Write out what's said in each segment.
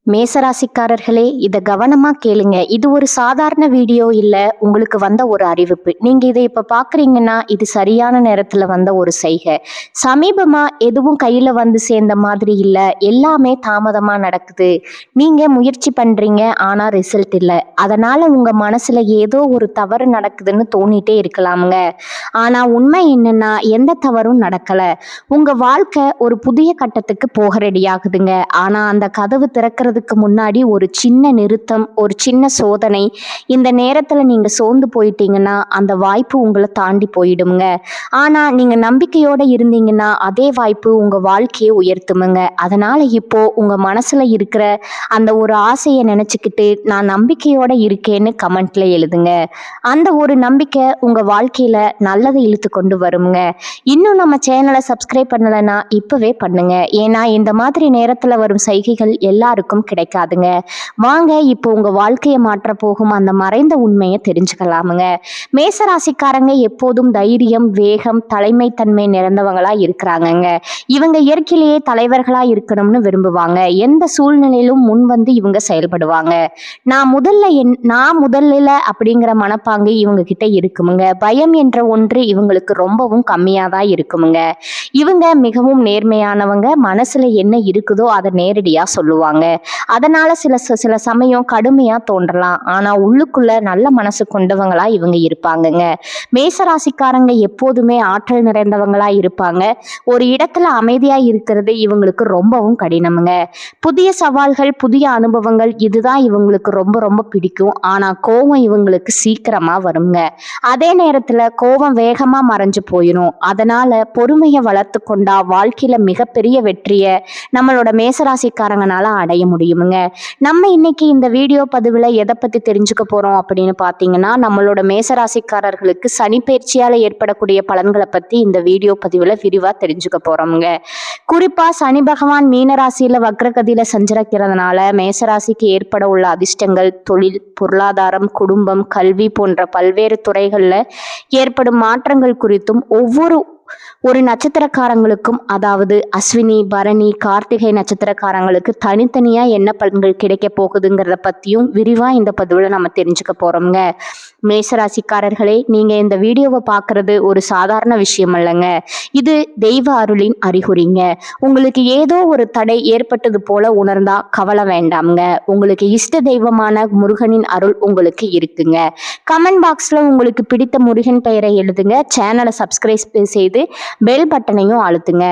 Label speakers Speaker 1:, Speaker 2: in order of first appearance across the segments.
Speaker 1: மேசராசிக்காரர்களே, இத கவனமா கேளுங்க. இது ஒரு சாதாரண வீடியோ இல்ல, உங்களுக்கு வந்த ஒரு அறிவிப்பு. நீங்க இத இப்ப பார்க்குறீங்கன்னா, இது சரியான நேரத்துல வந்த ஒரு செய்கை. சமீபமா எதுவும் கையில வந்து சேர்ந்த மாதிரி இல்ல, எல்லாமே தாமதமா நடக்குது. நீங்க முயற்சி பண்றீங்க, ஆனா ரிசல்ட் இல்ல. அதனால உங்க மனசுல ஏதோ ஒரு தவறு நடக்குதுன்னு தோணிட்டே இருக்கலாமுங்க. ஆனா உண்மை என்னன்னா, எந்த தவறும் நடக்கல. உங்க வாழ்க்கை ஒரு புதிய கட்டத்துக்கு போக ரெடியாகுதுங்க. ஆனா அந்த கதவு திறக்கிறதுக்கு முன்னாடி ஒரு சின்ன நிறுத்தம், ஒரு சின்ன சோதனை. இந்த நேரத்துல நீங்க சோர்ந்து போயிட்டீங்கன்னா அந்த வாய்ப்பு உங்களை தாண்டி போயிடுங்க. ஆனா நீங்க நம்பிக்கையோட இருந்தீங்கன்னா அதே வாய்ப்பு உங்க வாழ்க்கையை உயர்த்துமுங்க. அதனால இப்போ உங்க மனசுல இருக்கிற அந்த ஒரு ஆசையை நினைச்சுக்கிட்டு நான் நம்பிக்கையோட இருக்கேன்னு கமெண்ட்ல எழுதுங்க. அந்த ஒரு நம்பிக்கை உங்க வாழ்க்கையில நல்லதை இழுத்து கொண்டு வருங்க. இன்னும் நம்ம சேனலை சப்ஸ்கிரைப் பண்ணலைன்னா இப்பவே பண்ணுங்க. ஏன்னா இந்த மாதிரி நேரத்துல வரும் செய்கைகள் எல்லாருக்கும் கிடைக்காதுங்க. வாங்க இப்போ உங்க வாழ்க்கையை மாற்ற போகும் அந்த மறைந்த உண்மையை தெரிஞ்சுக்கலாமுங்க. மேசராசிக்காரங்க எப்போதும் தைரியம், வேகம், தலைமைத்தன்மை நிறைந்தவங்களா இருக்கிறாங்கங்க. இவங்க இயற்கையிலேயே தலைவர்களா இருக்கணும்னு விரும்புவாங்க. எந்த சூழ்நிலையிலும் முன் வந்து இவங்க செயல்படுவாங்க. நான் முதல்ல அப்படிங்கிற மனப்பாங்கு இவங்க கிட்ட இருக்குமுங்க. பயம் என்ற ஒன்று இவங்களுக்கு ரொம்பவும் கம்மியா தான் இருக்குமுங்க. இவங்க மிகவும் நேர்மையானவங்க. மனசுல என்ன இருக்குதோ அதை நேரடியா சொல்லுவாங்க. அதனால சில சமயம் கடுமையா தோன்றலாம். ஆனா உள்ளுக்குள்ள நல்ல மனசு கொண்டவங்களா இவங்க இருப்பாங்கங்க. மேசராசிக்காரங்க எப்போதுமே ஆற்றல் நிறைந்தவங்களா இருப்பாங்க. ஒரு இடத்துல அமைதியா இருக்கிறது இவங்களுக்கு ரொம்பவும் கடினமுங்க. புதிய சவால்கள், புதிய அனுபவங்கள் இதுதான் இவங்களுக்கு ரொம்ப ரொம்ப பிடிக்கும். ஆனா கோபம் இவங்களுக்கு சீக்கிரமா வருங்க. அதே நேரத்துல கோபம் வேகமா மறைஞ்சு போயிடும். அதனால பொறுமையை வளர்த்து கொண்டா வாழ்க்கையில மிகப்பெரிய வெற்றியை நம்மளோட மேசராசிக்காரங்கனால அடைய முடியுமுங்க. நம்ம இன்னைக்கு இந்த வீடியோ பதிவுல எதை பத்தி தெரிஞ்சுக்க போறோம் அப்படின்னு பாத்தீங்கன்னா, நம்மளோட மேசராசிக்காரர்களுக்கு சனி பயிற்சியால ஏற்படக்கூடிய பலன்களை பத்தி இந்த வீடியோ பதிவுல விரிவா தெரிஞ்சுக்க போறோமுங்க. குறிப்பா சனி பகவான் மீனராசியில வக்ரகதியில சஞ்சரிக்கிறதுனால மேசராசிக்கு ஏற்பட உள்ள அதிர்ஷ்டங்கள், தொழில், பொருளாதாரம், குடும்பம், கல்வி போன்ற பல்வேறு துறைகள்ல ஏற்படும் மாற்றங்கள் குறித்தும் ஒரு நட்சத்திரக்காரங்களுக்கும், அதாவது அஸ்வினி, பரணி, கார்த்திகை நட்சத்திரக்காரங்களுக்கு தனித்தனியா என்ன பலன்கள் கிடைக்க போகுதுங்கிறத பத்தியும் விரிவா இந்த பதிவுல நம்ம தெரிஞ்சுக்க போறோம்ங்க. மேசராசிக்காரர்களே, நீங்க இந்த வீடியோவை பார்க்கறது ஒரு சாதாரண விஷயம் இல்லைங்க. இது தெய்வ அருளின் அறிகுறிங்க. உங்களுக்கு ஏதோ ஒரு தடை ஏற்பட்டது போல உணர்ந்தா கவலை வேண்டாம்ங்க. உங்களுக்கு இஷ்ட தெய்வமான முருகனின் அருள் உங்களுக்கு இருக்குங்க. கமெண்ட் பாக்ஸ்ல உங்களுக்கு பிடித்த முருகன் பெயரை எழுதுங்க. சேனலை சப்ஸ்கிரைப் செய்து பெல் பட்டனையும் அழுத்துங்க.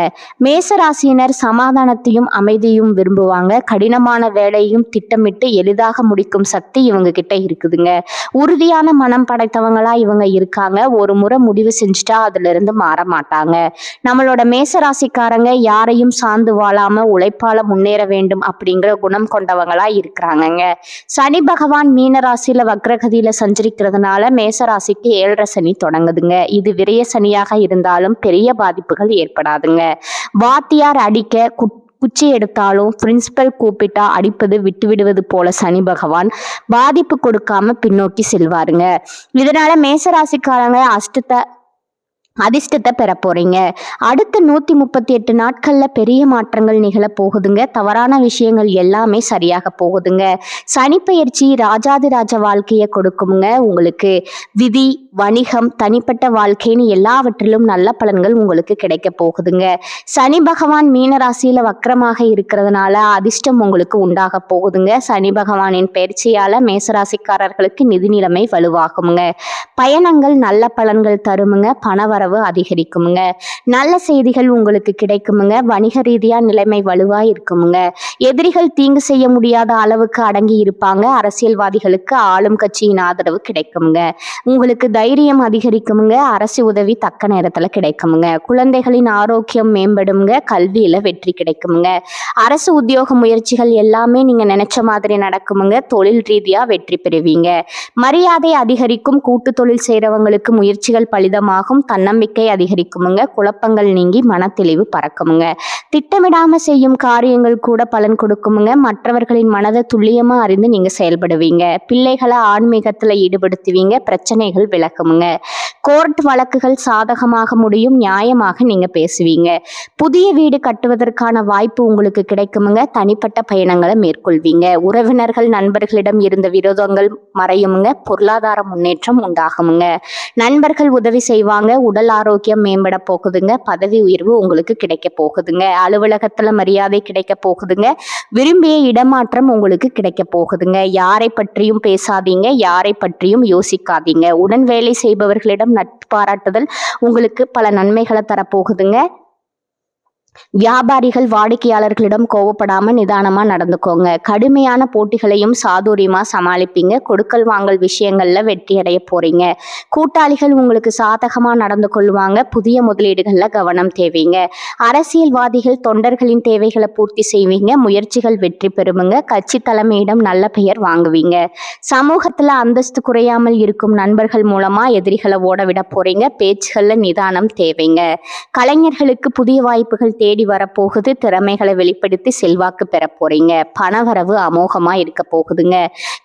Speaker 1: மேசராசியினர் சமாதானத்தையும் அமைதியும் விரும்புவாங்க. கடினமான வேலையும் திட்டமிட்டு எளிதாக முடிக்கும் சக்தி இவங்க கிட்ட இருக்குதுங்க. உறுதியான மனம் படைத்தவங்களா இவங்க இருக்காங்க. ஒரு முறை முடிவு செஞ்சுட்டா அதுல இருந்து மாற மாட்டாங்க. நம்மளோட மேசராசிக்காரங்க யாரையும் சார்ந்து வாழாம உழைப்பால முன்னேற வேண்டும் அப்படிங்கிற குணம் கொண்டவங்களா இருக்கிறாங்கங்க. சனி பகவான் மீனராசியில வக்ரகதியில சஞ்சரிக்கிறதுனால மேசராசிக்கு 7.5 சனி தொடங்குதுங்க. இது விரய சனியாக இருந்தாலும் பெரிய பாதிப்புகள் ஏற்படாதுங்க. வாத்தியார் அடிக்க குச்சி எடுத்தாலும் பிரின்சிபல் கூப்பிட்டா அடிப்பது விட்டு விடுவது போல சனி பகவான் பாதிப்பு கொடுக்காம பின்னோக்கி செல்வாருங்க. இதனால மேசராசிக்காரங்க அதிர்ஷ்டத்தை பெற போறீங்க. அடுத்த 138 நாட்கள்ல பெரிய மாற்றங்கள் நிகழ போகுதுங்க. தவறான விஷயங்கள் எல்லாமே சரியாக போகுதுங்க. சனி பயிற்சி ராஜாதிராஜ வாழ்க்கையை கொடுக்குங்க. உங்களுக்கு விதி, வணிகம், தனிப்பட்ட வாழ்க்கைன்னு எல்லாவற்றிலும் நல்ல பலன்கள் உங்களுக்கு கிடைக்க போகுதுங்க. சனி பகவான் மீனராசியில வக்கரமாக இருக்கிறதுனால அதிர்ஷ்டம் உங்களுக்கு உண்டாக போகுதுங்க. சனி பகவானின் பயிற்சியால மேசராசிக்காரர்களுக்கு நிதி நிலைமை வலுவாகுங்க. பயணங்கள் நல்ல பலன்கள் தருமுங்க. பணவரவு அதிகரிக்குமுங்க. நல்ல செய்திகள் உங்களுக்கு கிடைக்குமுங்க. வணிக ரீதியா நிலைமை வலுவா இருக்குமுங்க. எதிரிகள் தீங்கு செய்ய முடியாத அளவுக்கு அடங்கி இருப்பாங்க. அரசியல்வாதிகளுக்கு ஆளும் கட்சியின் ஆதரவு கிடைக்குமுங்க. உங்களுக்கு தைரியம் அதிகரிக்குமுங்க. அரசு உதவி தக்க நேரத்துல கிடைக்குமுங்க. குழந்தைகளின் ஆரோக்கியம் மேம்படுங்க. கல்வியில வெற்றி கிடைக்குமுங்க. அரசு உத்தியோக முயற்சிகள் எல்லாமே நீங்க நினைச்ச மாதிரி நடக்குமுங்க. தொழில் ரீதியா வெற்றி பெறுவீங்க. மரியாதை அதிகரிக்கும். கூட்டு தொழில் செய்யறவங்களுக்கு முயற்சிகள் பலிதமாகும். தன்னம்பிக்கை அதிகரிக்குமுங்க. குழப்பங்கள் நீங்கி மனத்தெளிவு பறக்குமுங்க. திட்டமிடாம செய்யும் காரியங்கள் கூட பலன் கொடுக்குமுங்க. மற்றவர்களின் மனதை துல்லியமா அறிந்து நீங்க செயல்படுவீங்க. பிள்ளைகளை ஆன்மீகத்துல ஈடுபடுத்துவீங்க. பிரச்சனைகள் விலக நடக்குமுங்க. கோர்ட் வழக்குகள் சாதகமாக முடியும், நியாயமாக நீங்க பேசுவீங்க. புதிய வீடு கட்டுவதற்கான வாய்ப்பு உங்களுக்கு கிடைக்குமுங்க. தனிப்பட்ட பயணங்களை மேற்கொள்வீங்க. உறவினர்கள் நண்பர்களிடம் இருந்த விரோதங்கள் மறையுமுங்க. பொருளாதார முன்னேற்றம் உண்டாகுமுங்க. நண்பர்கள் உதவி செய்வாங்க. உடல் ஆரோக்கியம் மேம்பட போகுதுங்க. பதவி உயர்வு உங்களுக்கு கிடைக்க போகுதுங்க. அலுவலகத்துல மரியாதை கிடைக்க போகுதுங்க. விரும்பிய இடமாற்றம் உங்களுக்கு கிடைக்க போகுதுங்க. யாரை பற்றியும் பேசாதீங்க, யாரை பற்றியும் யோசிக்காதீங்க. உடன் வேலை செய்பவர்களிடம் நட்பு பாராட்டுதல் உங்களுக்கு பல நன்மைகளை தரப்போகுதுங்க. வியாபாரிகள் வாடிக்கையாளர்களிடம் கோவப்படாம நிதானமா நடந்துக்கோங்க. கடுமையான போட்டிகளையும் சாதுரியமா சமாளிப்பீங்க. கொடுக்கல் வாங்கல் விஷயங்கள்ல வெற்றி அடைய போறீங்க. கூட்டாளிகள் உங்களுக்கு சாதகமா நடந்து கொள்வாங்க. புதிய முதலீடுகள்ல கவனம் தேவைங்க. அரசியல்வாதிகள் தொண்டர்களின் தேவைகளை பூர்த்தி செய்வீங்க. முயற்சிகள் வெற்றி பெறுமுங்க. கட்சி தலைமையிடம் நல்ல பெயர் வாங்குவீங்க. சமூகத்துல அந்தஸ்து குறையாமல் இருக்கும் நண்பர்கள் மூலமா எதிரிகளை ஓட விட போறீங்க. பேச்சுகள்ல நிதானம் தேவைங்க. கலைஞர்களுக்கு புதிய வாய்ப்புகள் தேடி வரப்போகுது. திறமைகளை வெளிப்படுத்தி செல்வாக்கு பெற போறீங்க. பணவரவு அமோகமா இருக்க போகுதுங்க.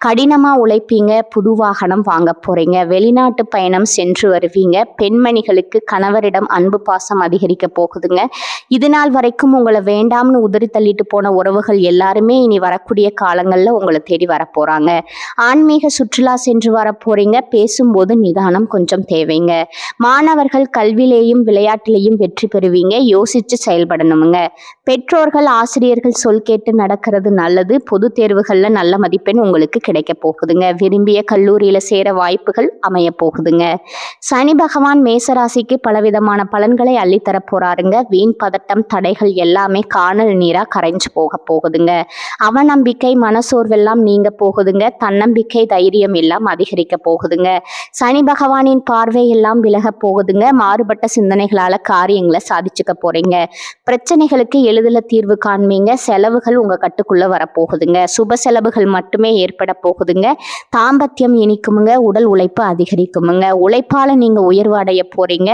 Speaker 1: கடினமா உழைப்பீங்க. புது வாகனம் வாங்க போறீங்க. வெளிநாட்டு பயணம் சென்று வருவீங்க. பெண்மணிகளுக்கு கணவரிடம் அன்பு பாசம் அதிகரிக்க போகுதுங்க. இது நாள் வரைக்கும் உங்களை வேண்டாம்னு உதறி தள்ளிட்டு போன உறவுகள் எல்லாருமே இனி வரக்கூடிய காலங்கள்ல உங்களை தேடி வர போறாங்க. ஆன்மீக சுற்றுலா சென்று வர போறீங்க. பேசும்போது நிதானம் கொஞ்சம் தேவைங்க. மாணவர்கள் கல்வியிலேயும் விளையாட்டிலேயும் வெற்றி பெறுவீங்க. யோசிச்சு செயல்படணுமுங்க. பெற்றோர்கள் ஆசிரியர்கள் சொல் கேட்டு நடக்கிறது நல்லது. பொது தேர்வுகள்ல நல்ல மதிப்பெண் உங்களுக்கு கிடைக்க போகுதுங்க. விரும்பிய கல்லூரியில சேர வாய்ப்புகள் அமைய போகுதுங்க. சனி பகவான் மேசராசிக்கு பலவிதமான பலன்களை அள்ளித்தர போறாருங்க. வீண் பதட்டம் தடைகள் எல்லாமே காணல் நீரா கரைஞ்சு போகுதுங்க. அவநம்பிக்கை மனசோர்வெல்லாம் நீங்க போகுதுங்க. தன்னம்பிக்கை தைரியம் எல்லாம் அதிகரிக்க போகுதுங்க. சனி பகவானின் பார்வை எல்லாம் விலக போகுதுங்க. மாறுபட்ட சிந்தனைகளால காரியங்களை சாதிச்சுக்க போறீங்க. பிரச்சனைகளுக்கு எளிதில் தீர்வு காண்பீங்க. செலவுகள் உங்க கட்டுக்குள்ள வரப்போகுதுங்க. சுப செலவுகள் மட்டுமே ஏற்பட போகுதுங்க. தாம்பத்தியம் இனிக்குமுங்க. உடல் உழைப்பு அதிகரிக்குமுங்க. உழைப்பால நீங்க உயர்வு அடைய போறீங்க.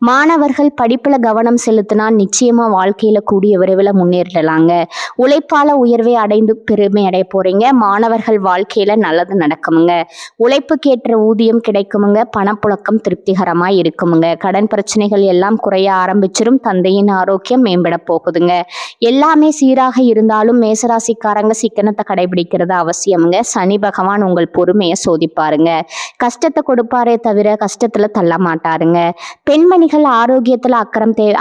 Speaker 1: மாணவர்கள் படிப்புல கவனம் செலுத்தினா நிச்சயமா வாழ்க்கையில கூடிய விரைவில் முன்னேறலாங்க. உழைப்பால உயர்வை அடைந்து பெருமை அடைய போறீங்க. மாணவர்கள் வாழ்க்கையில நல்லது நடக்குமுங்க. உழைப்புக்கேற்ற ஊதியம் கிடைக்குமுங்க. பணப்புழக்கம் திருப்திகரமா இருக்குமுங்க. கடன் பிரச்சனைகள் எல்லாம் குறைய ஆரம்பிச்சிரும். தந்தையின் ஆரோக்கியம் மேம்பட போகுதுங்க. எல்லாமே சீராக இருந்தாலும் மேசராசிக்காரங்க சிக்கனத்தை கடைபிடிக்கிறது அவசியமுங்க. சனி பகவான் உங்கள் பொறுமையை சோதிப்பாருங்க. கஷ்டத்தை கொடுப்பாரே தவிர கஷ்டத்துல தள்ள மாட்டாருங்க. பெண்மணிகள் ஆரோக்கியத்துல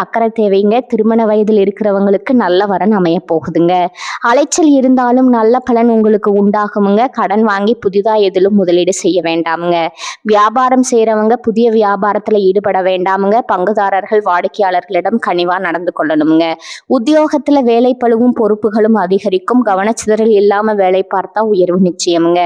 Speaker 1: அக்கறை தேவைங்க. திருமண வயதில் இருக்கிறவங்களுக்கு நல்ல வரன் அமைய போகுதுங்க. அலைச்சல் இருந்தாலும் நல்ல பலன் உங்களுக்கு உண்டாகுமுங்க. கடன் வாங்கி புதிதா எதிலும் முதலீடு செய்ய வேண்டாமுங்க. வியாபாரம் செய்யறவங்க புதிய வியாபாரத்துல ஈடுபட வேண்டாமுங்க. பங்குதாரர்கள் வாடிக்கையாளர்களிடம் கனிவா நடந்து கொள்ளணுங்க. உத்தியோகத்துல வேலை பளுவும் பொறுப்புகளும் அதிகரிக்கும். கவனச்சிதறல் இல்லாம வேலை பார்த்தா உயர்வு நிச்சயமுங்க.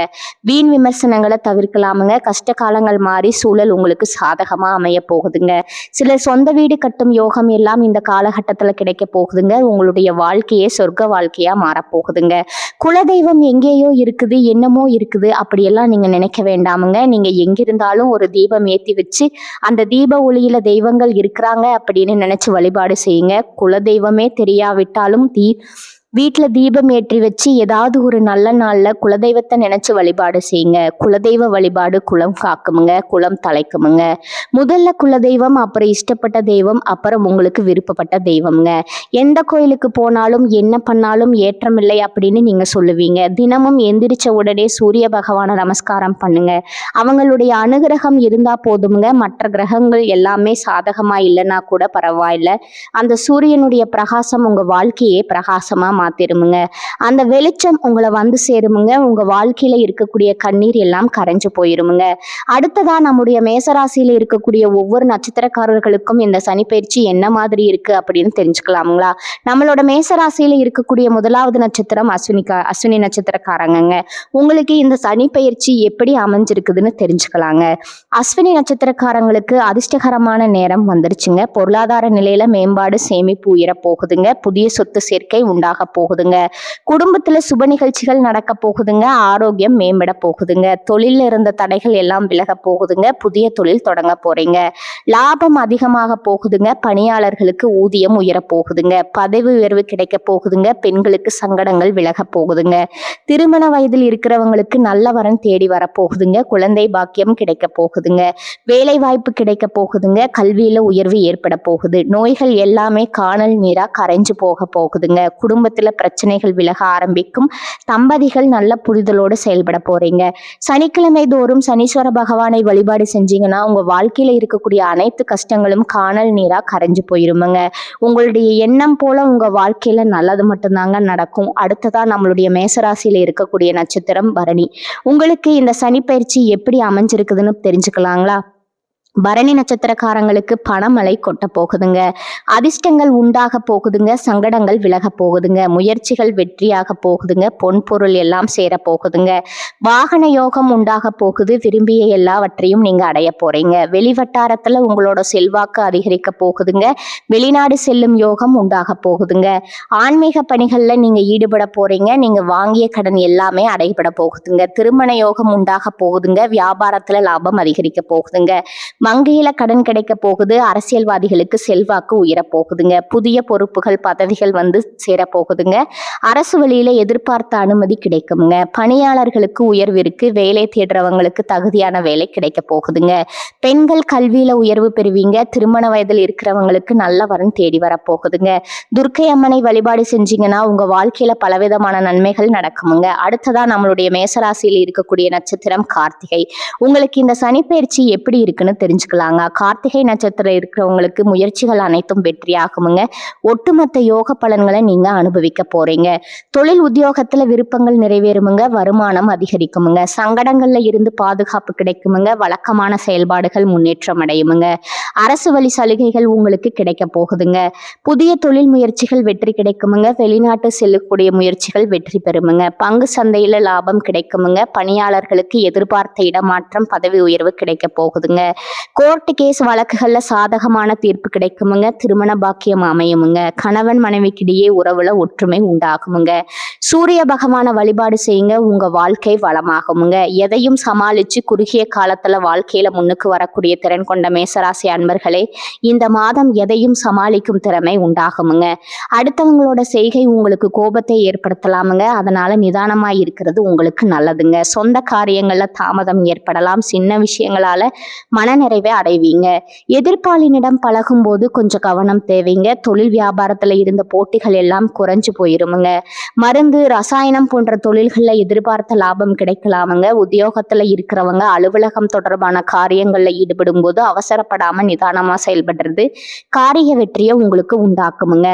Speaker 1: வீண் விமர்சனங்களை தவிர்க்கலாமுங்க. கஷ்ட காலங்கள் மாறி சூழல் உங்களுக்கு சாதகமா அமைய போகுதுங்க. சிலர் சொந்த வீடு கட்டும் யோகம் எல்லாம் இந்த காலகட்டத்துல கிடைக்க போகுதுங்க. உங்களுடைய வாழ்க்கையே சொர்க்க வாழ்க்கையா மாறப்போகுதுங்க. குலதெய்வம் எங்கேயோ இருக்குது, என்னமோ இருக்குது அப்படியெல்லாம் நீங்க நினைக்க வேண்டாமுங்க. நீங்க எங்கிருந்தாலும் ஒரு தீபம் ஏத்தி வச்சு அந்த தீப ஒளியில தெய்வங்கள் இருக்கிறாங்க அப்படின்னு நினைச்சு வழிபாடு செய்யுங்க. குலதெய்வமே தெரியாவிட்டாலும் வீட்டில் தீபம் ஏற்றி வச்சு ஏதாவது ஒரு நல்ல நாளில் குலதெய்வத்தை நினச்சி வழிபாடு செய்யுங்க. குலதெய்வ வழிபாடு குலம் காக்குமுங்க, குலம் தலைக்குமுங்க. முதல்ல குலதெய்வம், அப்புறம் இஷ்டப்பட்ட தெய்வம், அப்புறம் உங்களுக்கு விருப்பப்பட்ட தெய்வம்ங்க. எந்த கோயிலுக்கு போனாலும் என்ன பண்ணாலும் ஏற்றமில்லை அப்படின்னு நீங்கள் சொல்லுவீங்க. தினமும் எந்திரிச்ச உடனே சூரிய பகவானை நமஸ்காரம் பண்ணுங்க. அவங்களுடைய அனுகிரகம் இருந்தால் போதுமுங்க. மற்ற கிரகங்கள் எல்லாமே சாதகமாக இல்லைன்னா கூட பரவாயில்ல. அந்த சூரியனுடைய பிரகாசம் உங்கள் வாழ்க்கையே பிரகாசமாக மாத்திருமுங்க. அந்த வெளிச்சம் உங்களை வந்து சேருமுங்க. உங்க வாழ்க்கையில இருக்கக்கூடிய கண்ணீர் எல்லாம் கரைஞ்சு போயிருமுங்க. அடுத்ததா நம்முடைய மேசராசியில இருக்கக்கூடிய ஒவ்வொரு நட்சத்திரக்காரர்களுக்கும் இந்த சனிப்பெயர்ச்சி என்ன மாதிரி இருக்கு அப்படின்னு தெரிஞ்சுக்கலாமுங்களா? நம்மளோட மேசராசியில இருக்கக்கூடிய முதலாவது நட்சத்திரம் அஸ்வினி நட்சத்திரக்காரங்க. உங்களுக்கு இந்த சனிப்பெயர்ச்சி எப்படி அமைஞ்சிருக்குதுன்னு தெரிஞ்சுக்கலாங்க. அஸ்வினி நட்சத்திரக்காரங்களுக்கு அதிர்ஷ்டகரமான நேரம் வந்துருச்சுங்க. பொருளாதார நிலையில மேம்பாடு, சேமிப்பு உயர போகுதுங்க. புதிய சொத்து சேர்க்கை உண்டாக போகுதுங்க. குடும்பத்துல சுப நிகழ்ச்சிகள் நடக்க போகுதுங்க. ஆரோக்கியம் மேம்பட போகுதுங்க. தொழில இருந்த தடைகள் எல்லாம் விலக போகுதுங்க. புதிய தொழில் தொடங்க போறீங்க. லாபம் அதிகமாக போகுதுங்க. பணியாளர்களுக்கு ஊதியம் உயர போகுதுங்க. பதவி உயர்வு கிடைக்க போகுதுங்க. பெண்களுக்கு சங்கடங்கள் விலக போகுதுங்க. திருமண வயதில் இருக்கிறவங்களுக்கு நல்ல வரன் தேடி வரப்போகுதுங்க. குழந்தை பாக்கியம் கிடைக்க போகுதுங்க. வேலை வாய்ப்பு கிடைக்க போகுதுங்க. கல்வியில உயர்வு ஏற்பட போகுது. நோய்கள் எல்லாமே காணல் நீரா கரைஞ்சு போக போகுதுங்க. குடும்பத்துல பிரச்சனைகள் விலக ஆரம்பிக்கும். தம்பதிகள் நல்ல புரிதலோடு செயல்பட போறீங்க. சனிக்கிழமை தோறும் சனீஸ்வர பகவானை வழிபாடு செஞ்சீங்கன்னா உங்க வாழ்க்கையில இருக்கக்கூடிய அனைத்து கஷ்டங்களும் காணல் நீரா கரைஞ்சு போயிருமுங்க. உங்களுடைய எண்ணம் போல உங்க வாழ்க்கையில நல்லது மட்டும்தாங்க நடக்கும். அடுத்ததா நம்மளுடைய மேசராசியில இருக்கக்கூடிய நட்சத்திரம் பரணி. உங்களுக்கு இந்த சனி பயிற்சி எப்படி அமைஞ்சிருக்குதுன்னு தெரிஞ்சுக்கலாங்களா? பரணி நட்சத்திரக்காரங்களுக்கு பணமழை கொட்ட போகுதுங்க. அதிர்ஷ்டங்கள் உண்டாக போகுதுங்க. சங்கடங்கள் விலக போகுதுங்க. முயற்சிகள் வெற்றியாக போகுதுங்க. பொன்பொருள் எல்லாம் சேர போகுதுங்க. வாகன யோகம் உண்டாக போகுது. விரும்பிய எல்லாவற்றையும் நீங்க அடைய போறீங்க. வெளிவட்டாரத்துல உங்களோட செல்வாக்கு அதிகரிக்க போகுதுங்க. வெளிநாடு செல்லும் யோகம் உண்டாக போகுதுங்க. ஆன்மீக பணிகள்ல நீங்க ஈடுபட போறீங்க. நீங்க வாங்கிய கடன் எல்லாமே அடைபட போகுதுங்க. திருமண யோகம் உண்டாக போகுதுங்க. வியாபாரத்துல லாபம் அதிகரிக்க போகுதுங்க. வங்கியில கடன் கிடைக்க போகுது. அரசியல்வாதிகளுக்கு செல்வாக்கு உயர போகுதுங்க. புதிய பொறுப்புகள் பதவிகள் வந்து சேர போகுதுங்க. அரசு வழியில எதிர்பார்த்த அனுமதி கிடைக்குங்க. பணியாளர்களுக்கு உயர்வு இருக்கு. வேலை தேடுறவங்களுக்கு தகுதியான வேலை கிடைக்க போகுதுங்க. பெண்கள் கல்வியில உயர்வு பெறுவீங்க. திருமண வயதில் இருக்கிறவங்களுக்கு நல்ல வரன் தேடி வரப்போகுதுங்க. துர்க்கை அம்மனை வழிபாடு செஞ்சீங்கன்னா உங்க வாழ்க்கையில பலவிதமான நன்மைகள் நடக்குமுங்க. அடுத்ததா நம்மளுடைய மேசராசியில் இருக்கக்கூடிய நட்சத்திரம் கார்த்திகை. உங்களுக்கு இந்த சனிப்பெயர்ச்சி எப்படி இருக்குன்னு தெரிஞ்சுக்கலாங்க. கார்த்திகை நட்சத்திரம் இருக்கிறவங்களுக்கு முயற்சிகள் அனைத்தும் வெற்றியாகுமுங்க. ஒட்டுமொத்த யோக பலன்களை நீங்க அனுபவிக்க போறீங்க. தொழில் உத்தியோகத்துல விருப்பங்கள் நிறைவேறுமுங்க. வருமானம் அதிகரிக்குமுங்க. சங்கடங்கள்ல இருந்து பாதுகாப்பு கிடைக்குமுங்க. வழக்கமான செயல்பாடுகள் முன்னேற்றம் அடையுமுங்க. அரசு வழி சலுகைகள் உங்களுக்கு கிடைக்க போகுதுங்க. புதிய தொழில் முயற்சிகள் வெற்றி கிடைக்குமுங்க. வெளிநாட்டு செல்லக்கூடிய முயற்சிகள் வெற்றி பெறுமுங்க. பங்கு சந்தையில லாபம் கிடைக்குமுங்க. பணியாளர்களுக்கு எதிர்பார்த்த இடமாற்றம் பதவி உயர்வு கிடைக்க போகுதுங்க. கோர்ட்டு கேஸ் வழக்குகள்ல சாதகமான தீர்ப்பு கிடைக்குமுங்க. திருமண பாக்கியம் அமையுமுங்க. கணவன் மனைவிக்கிடையே உறவுல ஒற்றுமை உண்டாகுமுங்க. சூரிய பகவான வழிபாடு செய்யுங்க. உங்க வாழ்க்கை வளமாகுமுங்க. எதையும் சமாளிச்சு குறுகிய காலத்துல வாழ்க்கையில முன்னுக்கு வரக்கூடிய திறன் கொண்ட மேசராசி அன்பர்களே, இந்த மாதம் எதையும் சமாளிக்கும் திறமை உண்டாகுமுங்க. அடுத்தவங்களோட செய்கை உங்களுக்கு கோபத்தை ஏற்படுத்தலாமுங்க. அதனால நிதானமா இருக்கிறது உங்களுக்கு நல்லதுங்க. சொந்த காரியங்கள்ல தாமதம் ஏற்படலாம். சின்ன விஷயங்களால மனநிறைவை அடைவீங்க. எதிர்ப்பாளினிடம் பழகும் போது கொஞ்சம் கவனம் தேவைங்க. தொழில் வியாபாரத்துல இருந்த போட்டிகள் எல்லாம் குறைஞ்சு போயிருமுங்க. மருந்து ரசாயனம் போன்ற தொழில்கள்ல எதிர்பார்த்த லாபம் கிடைக்கலாமுங்க. உத்தியோகத்துல இருக்கிறவங்க அலுவலகம் தொடர்பான காரியங்கள்ல ஈடுபடும் போது அவசரப்படாம நிதானமா செயல்படுறது காரிய வெற்றியை உங்களுக்கு உண்டாக்குமுங்க.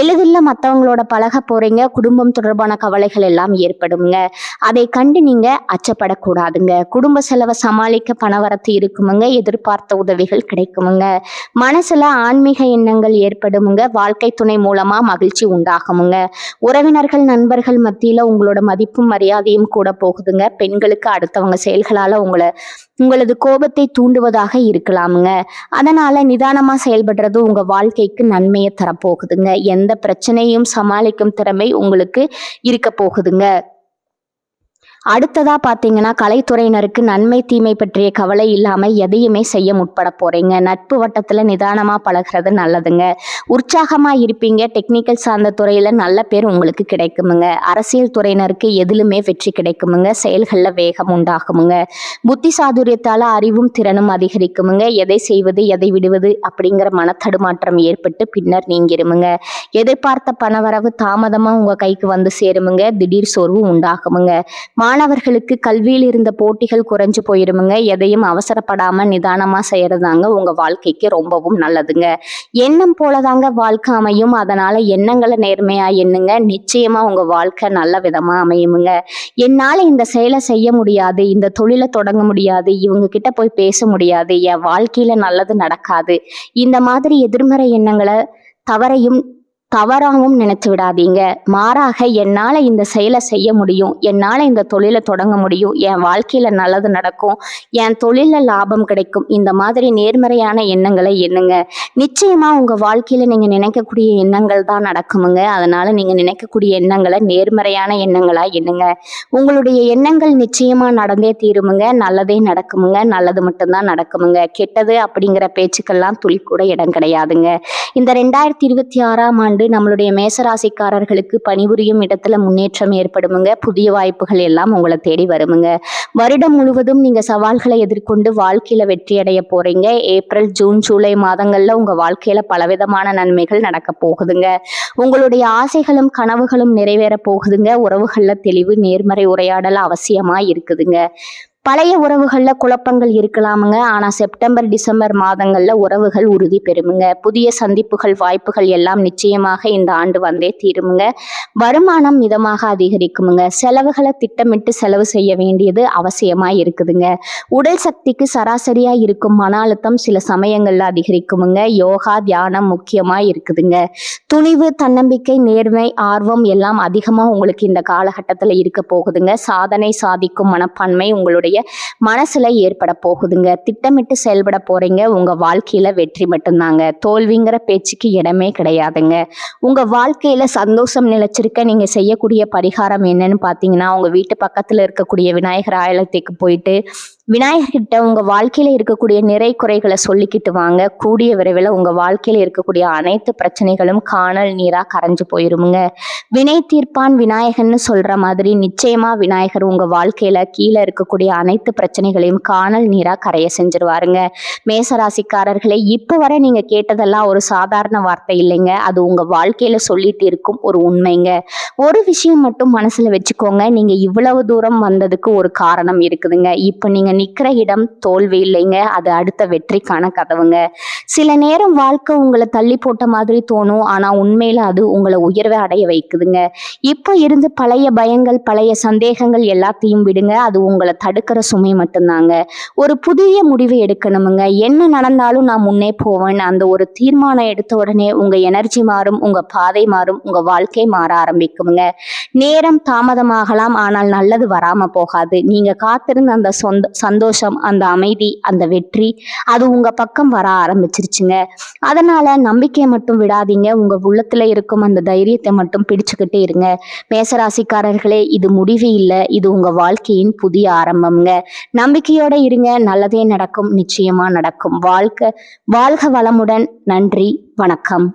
Speaker 1: எளிதில் மற்றவங்களோட பழக போறீங்க. குடும்பம் தொடர்பான கவலைகள் எல்லாம் ஏற்படுங்க. அதை கண்டு நீங்க அச்சப்படக்கூடாதுங்க. குடும்ப செலவை சமாளிக்க பணவரத்து இருக்குமுங்க. எதிர்பார்த்த உதவிகள் கிடைக்குமுங்க. மனசுல ஆன்மீக எண்ணங்கள் ஏற்படுமுங்க. வாழ்க்கை துணை மூலமா மகிழ்ச்சி உண்டாகுமுங்க. உறவினர்கள் நண்பர்கள் மத்தியில உங்களோட மதிப்பும் மரியாதையும் கூட போகுதுங்க. பெண்களுக்கு அடுத்தவங்க செயல்களால உங்களது கோபத்தை தூண்டுவதாக இருக்கலாமுங்க. அதனால நிதானமா செயல்படுறது உங்க வாழ்க்கைக்கு நன்மையை தரப்போகுதுங்க. எந்த பிரச்சனையும் சமாளிக்கும் திறமை உங்களுக்கு இருக்க போகுதுங்க. அடுத்ததா பாத்தீங்கன்னா கலைத்துறையினருக்கு நன்மை தீமை பற்றிய கவலை இல்லாம எதையுமே செய்ய முற்பட போறீங்க. நட்பு வட்டத்துல நிதானமா பழகிறது நல்லதுங்க. உற்சாகமா இருப்பீங்க. டெக்னிக்கல் சார்ந்த துறையில நல்ல பேர் உங்களுக்கு கிடைக்குமுங்க. அரசியல் துறையினருக்கு எதிலுமே வெற்றி கிடைக்குமுங்க. செயல்கள்ல வேகம் உண்டாகுமுங்க. புத்தி சாதுரியத்தால அறிவும் திறனும் அதிகரிக்குமுங்க. எதை செய்வது எதை விடுவது அப்படிங்கிற மனத்தடுமாற்றம் ஏற்பட்டு பின்னர் நீங்கிருமுங்க. எதிர்பார்த்த பணவரவு தாமதமா உங்க கைக்கு வந்து சேருமுங்க. திடீர் சோர்வு உண்டாகுமுங்க. மாணவர்களுக்கு கல்வியில் இருந்த போட்டிகள் குறைஞ்சு போயிருமுங்க. எதையும் அவசரப்படாம நிதானமா செய்யறதாங்க உங்க வாழ்க்கைக்கு ரொம்பவும் நல்லதுங்க. எண்ணம் போலதாங்க வாழ்க்கை அமையும். அதனால எண்ணங்களை நேர்மையா எண்ணுங்க. நிச்சயமா உங்க வாழ்க்கை நல்ல விதமா அமையுமுங்க. என்னால இந்த செயலை செய்ய முடியாது, இந்த தொழிலை தொடங்க முடியாது, இவங்க கிட்ட போய் பேச முடியாது, என் வாழ்க்கையில நல்லது நடக்காது, இந்த மாதிரி எதிர்மறை எண்ணங்களை தவறையும் தவறாகவும் நினைச்சு விடாதீங்க. மாறாக என்னால இந்த செயலை செய்ய முடியும், என்னால இந்த தொழிலை தொடங்க முடியும், என் வாழ்க்கையில நல்லது நடக்கும், என் தொழில்ல லாபம் கிடைக்கும், இந்த மாதிரி நேர்மறையான எண்ணங்களை எண்ணுங்க. நிச்சயமா உங்க வாழ்க்கையில நீங்க நினைக்கக்கூடிய எண்ணங்கள் தான் நடக்குமுங்க. அதனால நீங்க நினைக்கக்கூடிய எண்ணங்களை நேர்மறையான எண்ணங்களா எண்ணுங்க. உங்களுடைய எண்ணங்கள் நிச்சயமா நடந்தே தீருமுங்க. நல்லதே நடக்குமுங்க. நல்லது மட்டும்தான் நடக்குமுங்க. கெட்டது அப்படிங்கிற பேச்சுக்கெல்லாம் துளி கூட இடம் கிடையாதுங்க. இந்த 2026ஆம் ஆண்டு நம்மளுடைய மேசராசிக்காரர்களுக்கு பணிபுரியும் இடத்துல முன்னேற்றம் ஏற்படுமுங்க. புதிய வாய்ப்புகள் எல்லாம் உங்களை தேடி வருமுங்க. வருடம் முழுவதும் நீங்க சவால்களை எதிர்கொண்டு வாழ்க்கையில வெற்றி அடைய போறீங்க. ஏப்ரல், ஜூன், ஜூலை மாதங்கள்ல உங்க வாழ்க்கையில பலவிதமான நன்மைகள் நடக்க போகுதுங்க. உங்களுடைய ஆசைகளும் கனவுகளும் நிறைவேற போகுதுங்க. உறவுகள்ல தெளிவு, நேர்மறை உரையாடல் அவசியமா இருக்குதுங்க. பழைய உறவுகள்ல குழப்பங்கள் இருக்கலாமுங்க. ஆனா செப்டம்பர், டிசம்பர் மாதங்கள்ல உறவுகள் உறுதி பெறுமுங்க. புதிய சந்திப்புகள், வாய்ப்புகள் எல்லாம் நிச்சயமாக இந்த ஆண்டு வந்தே தீருமுங்க. வருமானம் மிதமாக அதிகரிக்குமுங்க. செலவுகளை திட்டமிட்டு செலவு செய்ய வேண்டியது அவசியமா இருக்குதுங்க. உடல் சக்திக்கு சராசரியா இருக்கும் மன அழுத்தம் சில சமயங்கள்ல அதிகரிக்குமுங்க. யோகா, தியானம் முக்கியமா இருக்குதுங்க. துணிவு, தன்னம்பிக்கை, நேர்மை, ஆர்வம் எல்லாம் அதிகமா உங்களுக்கு இந்த காலகட்டத்துல இருக்க போகுதுங்க. சாதனை சாதிக்கும் மனப்பான்மை உங்களுடைய மனசுல ஏற்பட போகுதுங்க. திட்டமிட்டு செயல்பட போறீங்க. உங்க வாழ்க்கையில வெற்றி மட்டும்தாங்க. தோல்விங்கிற பேச்சுக்கு இடமே கிடையாதுங்க. உங்க வாழ்க்கையில சந்தோஷம் நிலைச்சிருக்க நீங்க செய்யக்கூடிய பரிகாரம் என்னன்னு பாத்தீங்கன்னா, உங்க வீட்டு பக்கத்துல இருக்கக்கூடிய விநாயகர் ஆலயத்துக்கு போயிட்டு விநாயகர்கிட்ட உங்க வாழ்க்கையில இருக்கக்கூடிய நிறை குறைகளை சொல்லிக்கிட்டு வாங்க. கூடிய விரைவில் உங்க வாழ்க்கையில இருக்கக்கூடிய அனைத்து பிரச்சனைகளும் காணல் நீரா கரைஞ்சு போயிருமுங்க. வினை தீர்ப்பான் விநாயகர்னு சொல்ற மாதிரி நிச்சயமா விநாயகர் உங்க வாழ்க்கையில கீழே இருக்கக்கூடிய அனைத்து பிரச்சனைகளையும் காணல் நீரா கரைய செஞ்சிருவாருங்க. மேசராசிக்காரர்களே, இப்ப வரை நீங்க கேட்டதெல்லாம் ஒரு சாதாரண வார்த்தை இல்லைங்க. அது உங்க வாழ்க்கையில சொல்லிட்டு இருக்கும் ஒரு உண்மைங்க. ஒரு விஷயம் மட்டும் மனசுல வச்சுக்கோங்க. நீங்க இவ்வளவு தூரம் வந்ததுக்கு ஒரு காரணம் இருக்குதுங்க. இப்ப நீங்க நிக்கிற இடம் தோல்வி இல்லைங்க. அது அடுத்த வெற்றிக்கான கதவுங்க. சில நேரம் வாழ்க்கை உங்களை தள்ளி போட்ட மாதிரி தோணும். ஆனா உண்மையில அது உங்களை உயர்வை அடைய வைக்குதுங்க. இப்ப இருந்து பழைய பயங்கள், பழைய சந்தேகங்கள் எல்லாத்தையும் விடுங்க. அது உங்களை தடுக்கிற சுமை மட்டும்தாங்க. ஒரு புதிய முடிவு எடுக்கணுமுங்க. என்ன நடந்தாலும் நான் முன்னே போவேன். அந்த ஒரு தீர்மானம் எடுத்த உடனே உங்க எனர்ஜி மாறும், உங்க பாதை மாறும், உங்க வாழ்க்கை மாற ஆரம்பிக்குமுங்க. நேரம் தாமதமாகலாம், ஆனால் நல்லது வராம போகாது. நீங்க காத்திருந்த அந்த சந்தோஷம், அந்த அமைதி, அந்த வெற்றி, அது உங்க பக்கம் வர ஆரம்பிச்சிருச்சுங்க. அதனால நம்பிக்கையை மட்டும் விடாதீங்க. உங்க உள்ளத்துல இருக்கும் அந்த தைரியத்தை மட்டும் பிடிச்சுக்கிட்டே இருங்க. மேசராசிக்காரர்களே, இது முடிவு இல்லை, இது உங்க வாழ்க்கையின் புதிய ஆரம்பம்ங்க. நம்பிக்கையோட இருங்க. நல்லதே நடக்கும். நிச்சயமா நடக்கும். வாழ்க வளமுடன். நன்றி, வணக்கம்.